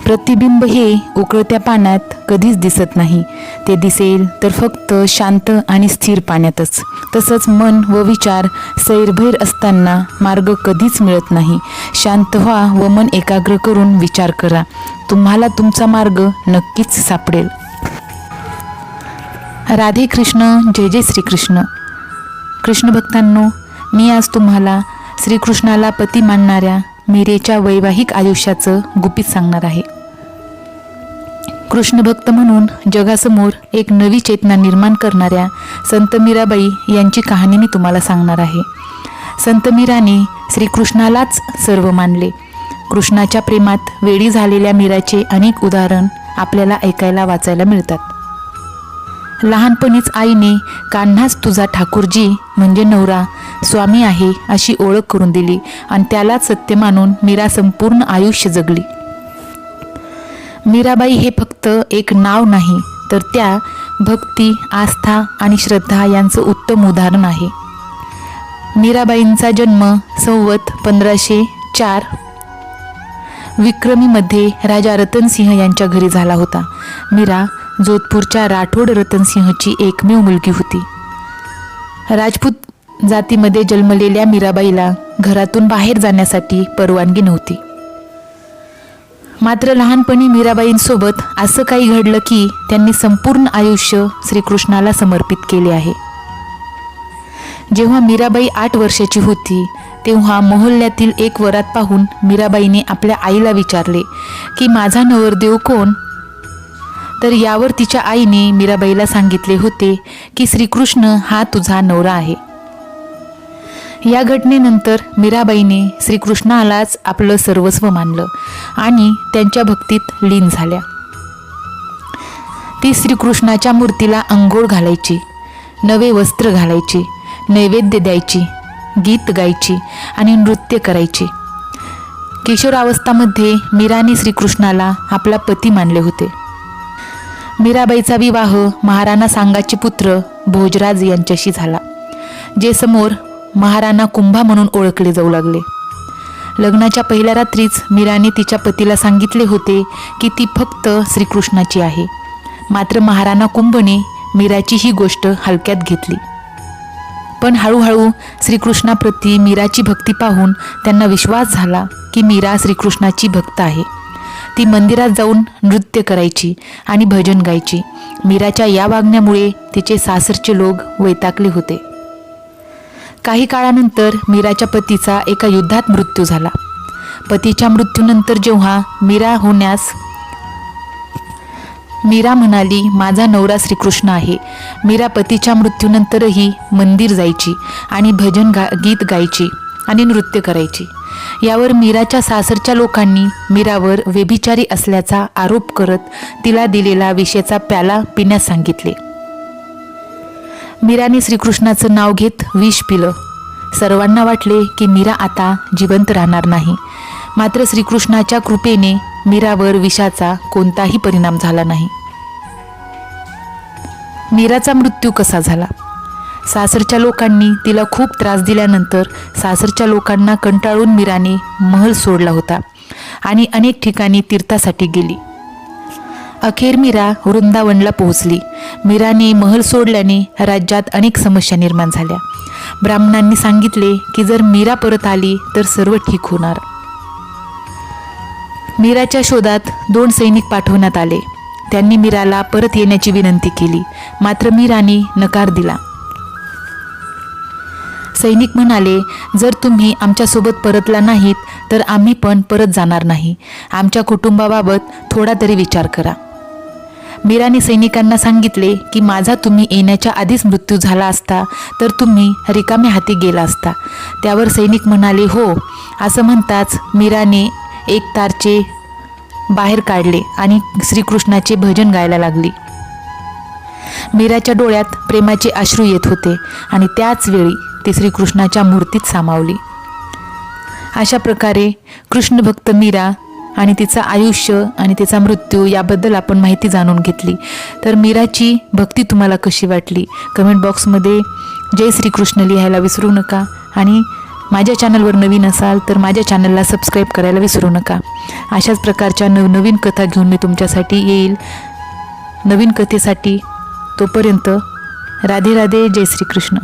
प्रतिबिंब हे उकळत्या पाण्यात कधीच दिसत नाही, ते दिसेल तर फक्त शांत आणि स्थिर पाण्यातच. तसंच मन व विचार सैरभैर असताना मार्ग कधीच मिळत नाही. शांत व्हा व मन एकाग्र करून विचार करा, तुम्हाला तुमचा मार्ग नक्कीच सापडेल. राधे कृष्ण. जय जय श्रीकृष्ण. कृष्ण भक्तांनो, मी आज तुम्हाला श्रीकृष्णाला पती मानणाऱ्या मीरेच्या वैवाहिक आयुष्याचं गुपित सांगणार आहे. कृष्ण भक्त म्हणून जगासमोर एक नवी चेतना निर्माण करणाऱ्या संत मीराबाई यांची कहाणी मी तुम्हाला सांगणार आहे. संत मीराने श्रीकृष्णालाच सर्व मानले. कृष्णाच्या प्रेमात वेडी झालेल्या मीराचे अनेक उदाहरण आपल्याला ऐकायला वाचायला मिळतात. लहानपणीच आईने कान्हाच तुझा ठाकूरजी म्हणजे नवरा स्वामी आहे अशी ओळख करून दिली आणि त्यालाच सत्य मानून मीरा संपूर्ण आयुष्य जगली. मीराबाई हे फक्त एक नाव नाही, तर त्या भक्ती, आस्था आणि श्रद्धा यांचं उत्तम उदाहरण आहे. मीराबाईंचा जन्म संवत 1504 विक्रमीमध्ये राजा रतनसिंह यांच्या घरी झाला होता. मीरा जोधपूरच्या राठोड रतनसिंहची एकमेव मुलगी होती. राजपूत जातीमध्ये जन्मलेल्या मीराबाईला घरातून बाहेर जाण्यासाठी परवानगी नव्हती. मात्र लहानपणी मीराबाईंसोबत असं काही घडलं की त्यांनी संपूर्ण आयुष्य श्रीकृष्णाला समर्पित केले आहे. जेव्हा मीराबाई 8 वर्षाची होती तेव्हा मोहल्ल्यातील एक वरात पाहून मीराबाईने आपल्या आईला विचारले की माझा नवरदेव कोण? तर यावर तिच्या आईने मीराबाईला सांगितले होते की श्रीकृष्ण हा तुझा नवरा आहे. या घटनेनंतर मीराबाईने श्रीकृष्णालाच आपलं सर्वस्व मानलं आणि त्यांच्या भक्तीत लीन झाल्या. ती श्रीकृष्णाच्या मूर्तीला अंघोळ घालायची, नवे वस्त्र घालायची, नैवेद्य द्यायची, गीत गायची आणि नृत्य करायची. किशोरावस्थामध्ये मीराने श्रीकृष्णाला आपला पती मानले होते. मीराबाईचा विवाह महाराणा सांगाचे पुत्र भोजराज यांच्याशी झाला, जे समोर महाराणा कुंभा म्हणून ओळखले जाऊ लागले. लग्नाच्या पहिल्या रात्रीच मीराने तिच्या पतीला सांगितले होते की ती फक्त श्रीकृष्णाची आहे. मात्र महाराणा कुंभने मीराची ही गोष्ट हलक्यात घेतली. पण हळूहळू श्रीकृष्णाप्रती मीराची भक्ती पाहून त्यांना विश्वास झाला की मीरा श्रीकृष्णाची भक्त आहे. ती मंदिरात जाऊन नृत्य करायची आणि भजन गायची. मीराच्या या वागण्यामुळे तिचे सासरचे लोक वैतागले होते. काही काळानंतर मीराच्या पतीचा एका युद्धात मृत्यू झाला. पतीच्या मृत्यूनंतर जेव्हा मीरा म्हणाली माझा नवरा श्रीकृष्ण आहे. मीरा पतीच्या मृत्यूनंतरही मंदिर जायची आणि भजन गीत गायची आणि नृत्य करायची. यावर मीराच्या सासरच्या लोकांनी मीरावर व्यभिचारी असल्याचा आरोप करत तिला दिलेला विषाचा प्याला पिण्यास सांगितले. मीराने श्रीकृष्णाचं नाव घेत विष पिलं. सर्वांना वाटले की मीरा आता जिवंत राहणार नाही. मात्र श्रीकृष्णाच्या कृपेने मीरावर विषाचा कोणताही परिणाम झाला नाही. मीराचा मृत्यू कसा झाला? सासरच्या लोकांनी तिला खूप त्रास दिल्यानंतर सासरच्या लोकांना कंटाळून मीराने महल सोडला होता आणि अनेक ठिकाणी तीर्थासाठी गेली. अखेर मीरा वृंदावनला पोहोचली. मीराने महल सोडल्याने राज्यात अनेक समस्या निर्माण झाल्या. ब्राह्मणांनी सांगितले की जर मीरा परत आली तर सर्व ठीक होणार. मीराच्या शोधात 2 सैनिक पाठवण्यात आले. त्यांनी मीराला परत येण्याची विनंती केली, मात्र मीराने नकार दिला. सैनिक म्हणाले, जर तुम्ही आमच्यासोबत परतला नाहीत तर आम्ही पण परत जाणार नाही. आमच्या कुटुंबाबाबत थोडा तरी विचार करा. मीराने सैनिकांना सांगितले की माझा तुम्ही येण्याच्या आधीच मृत्यू झाला असता तर तुम्ही रिकाम्या हाती गेला असता. त्यावर सैनिक म्हणाले हो. असं म्हणताच मीराने एक तारचे बाहेर काढले आणि श्रीकृष्णाचे भजन गायला लागली. मीराच्या डोळ्यात प्रेमाचे अश्रू येत होते आणि त्याच वेळी ती श्रीकृष्णाच्या मूर्तीत सामावली. अशा प्रकारे कृष्ण भक्त मीरा आणि तिचं आयुष्य आणि तिचा मृत्यू याबद्दल आपण माहिती जाणून घेतली. तर मीराची भक्ती तुम्हाला कशी वाटली? कमेंट बॉक्समध्ये जय श्रीकृष्ण लिहायला विसरू नका आणि माझ्या चॅनलवर नवीन असाल तर माझ्या चॅनलला सबस्क्राईब करायला विसरू नका. अशाच प्रकारच्या नवनवीन कथा घेऊन मी तुमच्यासाठी येईल नवीन कथेसाठी. तोपर्यंत राधे राधे, जय श्री कृष्ण.